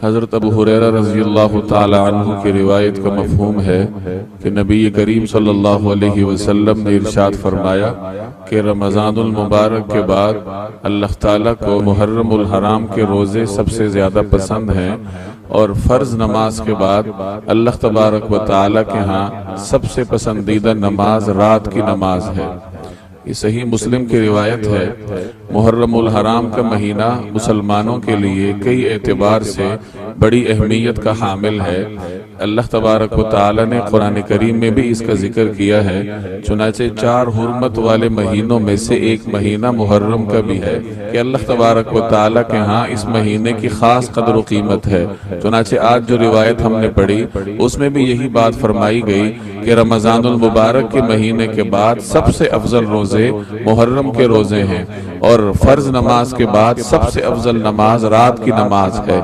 हज़रत अबू हुरैरा रज़ियल्लाहु ताला अन्हु की रिवायत का मफ़हूम है कि नबी करीम सल्लल्लाहु अलैहि वसल्लम ने इरशाद फरमाया कि रमज़ानुल मुबारक के बाद अल्लाह ताला को मुहर्रमुल हराम के रोज़े सबसे ज़्यादा पसंद हैं और फ़र्ज़ नमाज के बाद अल्लाह तबारक व तआला के यहाँ सबसे पसंदीदा नमाज रात की नमाज है। ये सही मुस्लिम की रिवायत है। मुहर्रमुल हराम का महीना मुसलमानों के लिए कई एतबार से बड़ी अहमियत का हामिल है। अल्लाह तबारक व तआला ने कुरान करीम में भी इसका जिक्र किया है। चुनाचे 4 हुर्मत वाले महीनों में से एक महीना मुहर्रम का भी है कि अल्लाह तबारक व तआला के यहाँ इस महीने की खास कदर व कीमत है। चुनाचे आज जो रिवायत हमने पढ़ी उसमें भी यही बात फरमाई गई कि रमज़ानुल मुबारक के महीने के बाद सबसे अफजल रोजे मुहर्रम के रोजे हैं और फर्ज नमाज के बाद सबसे अफजल नमाज रात की नमाज है।